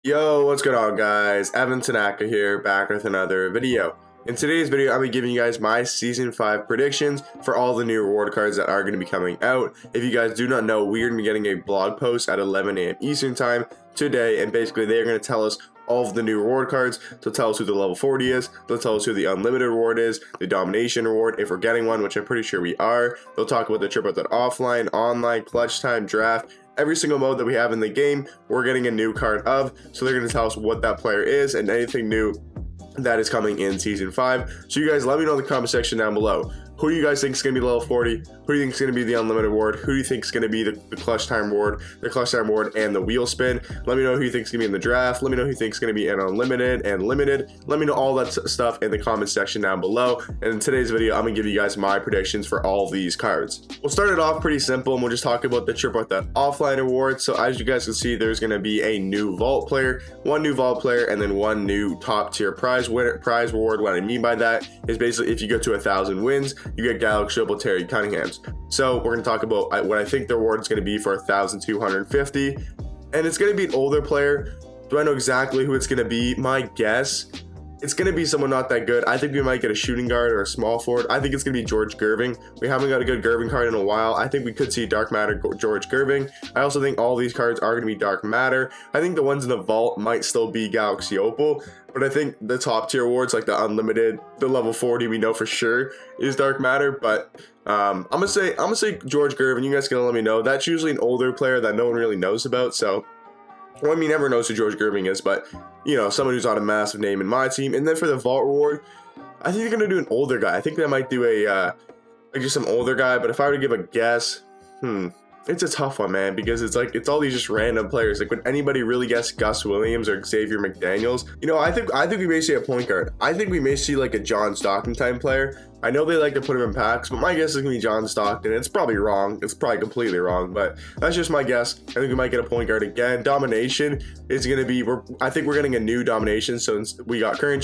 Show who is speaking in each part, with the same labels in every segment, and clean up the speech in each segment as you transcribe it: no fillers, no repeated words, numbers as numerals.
Speaker 1: Yo, what's going on guys? Evan Tanaka here, back with another video. In today's video, I'll be giving you guys my Season 5 predictions for all the new reward cards that are going to be coming out. If you guys do not know, we're going to be getting a blog post at 11 a.m. Eastern Time today, and basically they're going to tell us all of the new reward cards. They'll tell us who the level 40 is, they'll tell us who the unlimited reward is, the domination reward, if we're getting one, which I'm pretty sure we are. They'll talk about the triple threat offline, online, clutch time, draft. Every single mode that we have in the game, we're getting a new card of, so they're going to tell us what that player is and anything new that is coming in Season 5. So you guys let me know in the comment section down below. Who do you guys think is going to be level 40? Who do you think is going to be the unlimited ward? Who do you think is going to be the clutch time ward, and the wheel spin? Let me know who you think is going to be in the draft. Let me know who you think is going to be in unlimited and limited. Let me know all that stuff in the comment section down below. And in today's video, I'm going to give you guys my predictions for all of these cards. We'll start it off pretty simple, and we'll just talk about the triple threat offline award. So as you guys can see, there's going to be a new vault player, one new vault player, and then one new top tier prize reward. What I mean by that is basically if you go to 1,000 wins, you get Galaxy Opal Terry Cunningham's. So we're going to talk about what I think the reward is going to be for 1,250, and it's going to be an older player. Do I know exactly who it's going to be? My guess, it's going to be someone not that good. I think we might get a shooting guard or a small forward. I think it's going to be George Gerving. We haven't got a good Gerving card in a while. I think we could see Dark Matter George Gerving. I also think all these cards are going to be Dark Matter. I think the ones in the vault might still be Galaxy Opal, but I think the top tier awards like the unlimited, the level 40, we know for sure is Dark Matter. But I'm gonna say George Gervin. You guys can let me know. That's usually an older player that no one really knows about. So, well, I mean, everyone knows who George Gerving is, but you know, someone who's not a massive name in my team. And then for the vault reward, I think they're gonna do an older guy. I think they might do a like just some older guy. But if I were to give a guess, it's a tough one, man, because it's all these just random players. Like, would anybody really guess Gus Williams or Xavier McDaniels? You know, I think we may see a point guard. I think we may see like a John Stockton type player. I know they like to put him in packs, but my guess is gonna be John Stockton. It's probably wrong. It's probably completely wrong, but that's just my guess. I think we might get a point guard again. Domination is gonna be. I think we're getting a new domination. So we got current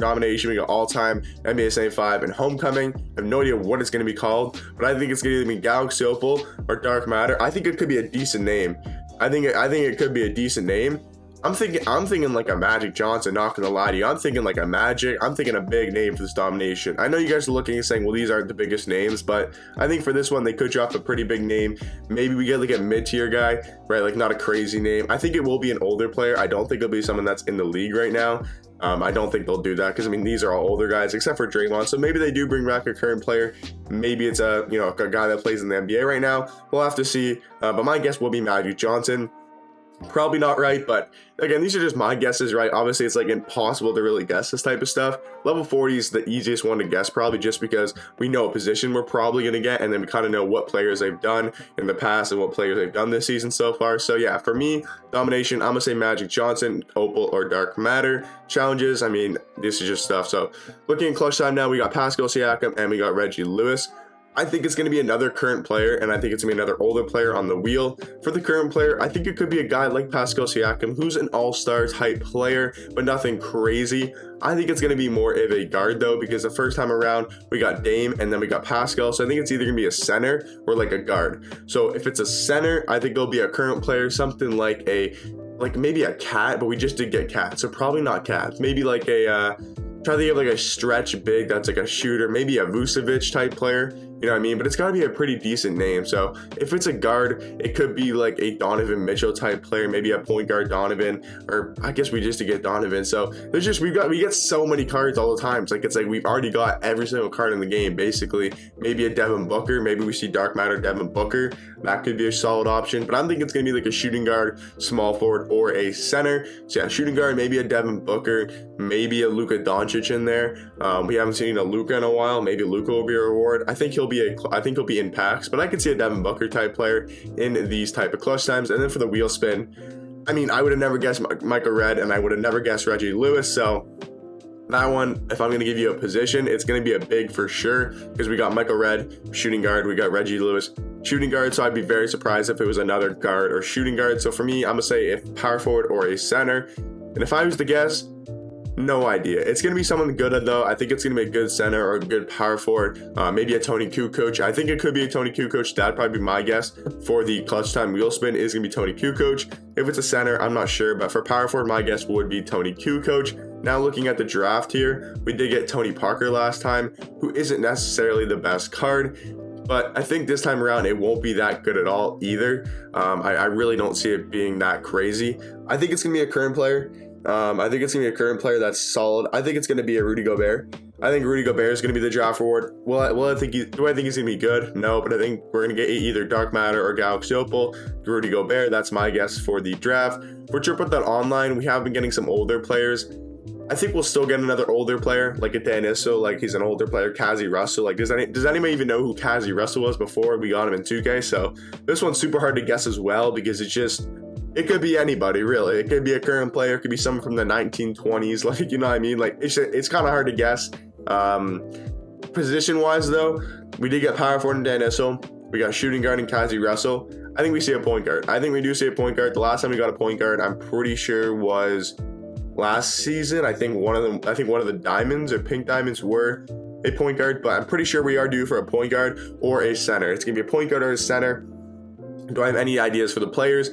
Speaker 1: domination. We got all time NBA 75 and homecoming. I have no idea what it's gonna be called, but I think it's gonna either be Galaxy Opal or Dark Matter. I think it could be a decent name. I think it could be a decent name. I'm thinking like a Magic Johnson, not gonna lie to you. I'm thinking like a Magic. I'm thinking a big name for this domination. I know you guys are looking and saying, well, these aren't the biggest names, but I think for this one, they could drop a pretty big name. Maybe we get like a mid-tier guy, right? Like not a crazy name. I think it will be an older player. I don't think it'll be someone that's in the league right now. I don't think they'll do that because I mean these are all older guys except for Draymond. So maybe they do bring back a current player. Maybe it's a guy that plays in the NBA right now. We'll have to see. But my guess will be Magic Johnson. Probably not right, but again, these are just my guesses, right? Obviously, it's like impossible to really guess this type of stuff. Level 40 is the easiest one to guess, probably just because we know a position we're probably going to get, and then we kind of know what players they've done in the past and what players they've done this season so far. So yeah, for me, domination, I'm going to say Magic Johnson, Opal, or Dark Matter. Challenges, I mean, this is just stuff. So looking at clutch time now, we got Pascal Siakam and we got Reggie Lewis. I think it's going to be another current player, and I think it's going to be another older player on the wheel. For the current player, I think it could be a guy like Pascal Siakam, who's an all-star type player, but nothing crazy. I think it's going to be more of a guard, though, because the first time around, we got Dame, and then we got Pascal, so I think it's either going to be a center or like a guard. So if it's a center, I think it'll be a current player, something like maybe a Cat, but we just did get Cat, so probably not Cat. Maybe like a... try to think of like a stretch big that's like a shooter, maybe a Vucevic type player, you know what I mean? But it's got to be a pretty decent name. So if it's a guard, it could be like a Donovan Mitchell type player, maybe a point guard Donovan, or I guess we just to get Donovan. So there's just we get so many cards all the time. It's like we've already got every single card in the game basically. Maybe a Devin Booker, maybe we see Dark Matter Devin Booker. That could be a solid option, but I'm thinking it's gonna be like a shooting guard, small forward, or a center. So yeah, shooting guard, maybe a Devin Booker, maybe a Luka Doncic in there. We haven't seen a Luka in a while. Maybe Luka will be a reward. I think he'll be in packs, but I could see a Devin Booker type player in these type of clutch times. And then for the wheel spin, I mean, I would have never guessed Michael Redd, and I would have never guessed Reggie Lewis. So that one, if I'm going to give you a position, it's going to be a big for sure, because we got Michael Redd, shooting guard, we got Reggie Lewis, shooting guard, so I'd be very surprised if it was another guard or shooting guard. So for me, I'm going to say if power forward or a center. And if I was to guess, No idea. It's going to be someone good though. I think it's going to be a good center or a good power forward. Maybe a Tony Kukoc. I think it could be a Tony Kukoc. That'd probably be my guess for the clutch time wheel spin is going to be Tony Kukoc. If it's a center, I'm not sure. But for power forward, my guess would be Tony Kukoc. Now looking at the draft here, we did get Tony Parker last time, who isn't necessarily the best card. But I think this time around, it won't be that good at all either. I really don't see it being that crazy. I think it's going to be a current player. I think it's going to be a current player that's solid. I think it's going to be a Rudy Gobert. I think Rudy Gobert is going to be the draft reward. Do I think he's going to be good? No, but I think we're going to get either Dark Matter or Galaxy Opal. Rudy Gobert, that's my guess for the draft. For Triple Threat Online, we have been getting some older players. I think we'll still get another older player, like a Daniso, like he's an older player, Kazi Russell. Like, does anybody even know who Kazi Russell was before we got him in 2K? So this one's super hard to guess as well, because it could be anybody, really. It could be a current player, it could be someone from the 1920s, like, you know what I mean? Like, it's kind of hard to guess. Position-wise, though, we did get power forward in Daniso. We got shooting guard in Kazi Russell. I think we see a point guard. I think we do see a point guard. The last time we got a point guard, I'm pretty sure was last season. I think one of the diamonds or pink diamonds were a point guard, but I'm pretty sure we are due for a point guard or a center. It's gonna be a point guard or a center. Do I have any ideas for the players?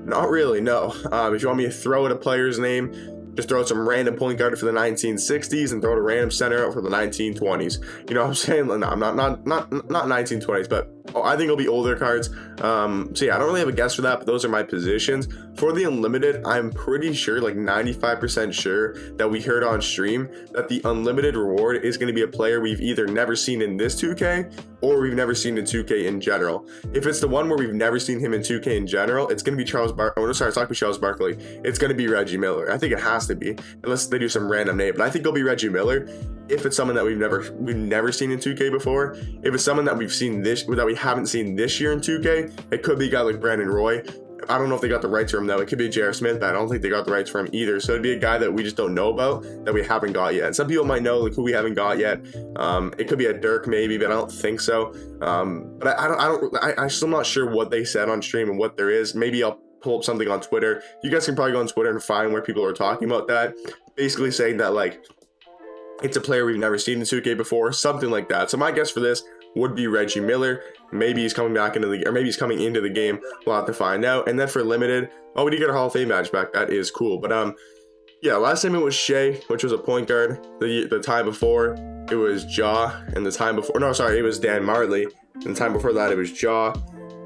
Speaker 1: Not really, no. If you want me to throw out a player's name, just throw out some random point guard for the 1960s and throw out a random center out for the 1920s. You know what I'm saying? No, I'm not 1920s, but I think it'll be older cards. So yeah, I don't really have a guess for that, but those are my positions. For the unlimited, I'm pretty sure, like 95% sure, that we heard on stream that the unlimited reward is going to be a player we've either never seen in this 2K or we've never seen in 2K in general. If it's the one where we've never seen him in 2K in general, it's going to be it's not going to be Charles Barkley. It's going to be Reggie Miller. I think it has to be, unless they do some random name. But I think it'll be Reggie Miller. If it's someone that we've never seen in 2K before, if it's someone that we haven't seen this year in 2K, it could be a guy like Brandon Roy. I don't know if they got the rights for him though. It could be J.R. Smith, but I don't think they got the rights for him either. So it'd be a guy that we just don't know about, that we haven't got yet. And some people might know like who we haven't got yet. It could be a Dirk maybe, but I don't think so. But I'm still not sure what they said on stream and what there is. Maybe I'll pull up something on Twitter. You guys can probably go on Twitter and find where people are talking about that. Basically saying that like it's a player we've never seen in 2K before, something like that. So my guess for this would be Reggie Miller. Maybe he's coming back into or maybe he's coming into the game. We'll have to find out. And then for limited, we did get a Hall of Fame badge back. That is cool. But yeah, last time it was Shea, which was a point guard. The time before it was Ja, and the time before it was Dan Marley, and the time before that it was Ja.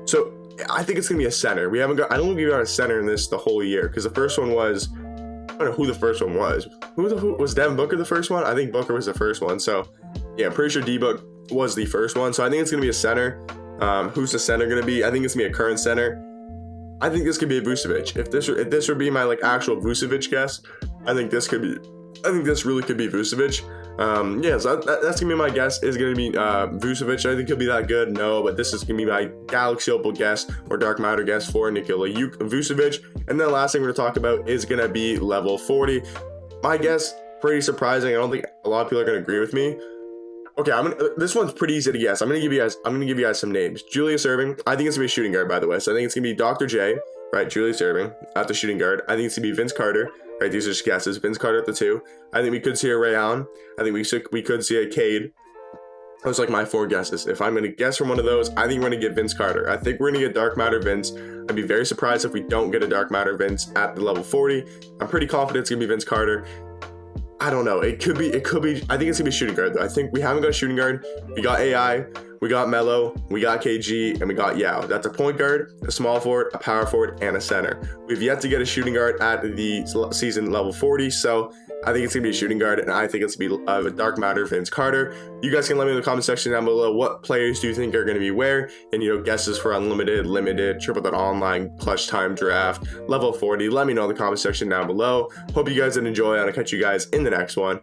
Speaker 1: So I think it's gonna be a center. I don't think we got a center in this the whole year, because the first one was, I don't know who the first one was. Who was Devin Booker the first one? I think Booker was the first one. So yeah, I'm pretty sure D-Book was the first one. So I think it's gonna be a center. Who's the center gonna be? I think it's gonna be a current center. I think this could be a Vucevic. If this would be my like actual Vucevic guess, I think this really could be Vucevic. Yeah, so that's gonna be my guess. Is gonna be Vucevic. I think he'll be that good. No, but this is gonna be my Galaxy Opal guess or Dark Matter guess for Nikola Vucevic. And then the last thing we're gonna talk about is gonna be level 40. My guess, pretty surprising. I don't think a lot of people are gonna agree with me. Okay, this one's pretty easy to guess. I'm gonna give you guys some names. Julius Erving. I think it's gonna be a shooting guard, by the way. So I think it's gonna be Dr. J, right? Julius Erving at the shooting guard. I think it's gonna be Vince Carter. Right, these are just guesses. Vince Carter at the 2. I think we could see a Ray Allen. I think we could see a Cade. Those are like my 4 guesses. If I'm gonna guess from one of those, I think we're gonna get Vince Carter. I think we're gonna get Dark Matter Vince. I'd be very surprised if we don't get a Dark Matter Vince at the level 40. I'm pretty confident it's gonna be Vince Carter. I don't know. It could be. I think it's gonna be shooting guard though. I think we haven't got a shooting guard. We got AI, we got Melo, we got KG, and we got Yao. That's a point guard, a small forward, a power forward, and a center. We've yet to get a shooting guard at the season level 40, so I think it's gonna be a shooting guard, and I think it's gonna be a Dark Matter Vince Carter. You guys can let me know in the comment section down below what players do you think are gonna be where, and guesses for unlimited, limited, Triple Threat Online, clutch time draft, level 40. Let me know in the comment section down below. Hope you guys did enjoy, and I'll catch you guys in the next one.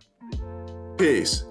Speaker 1: Peace.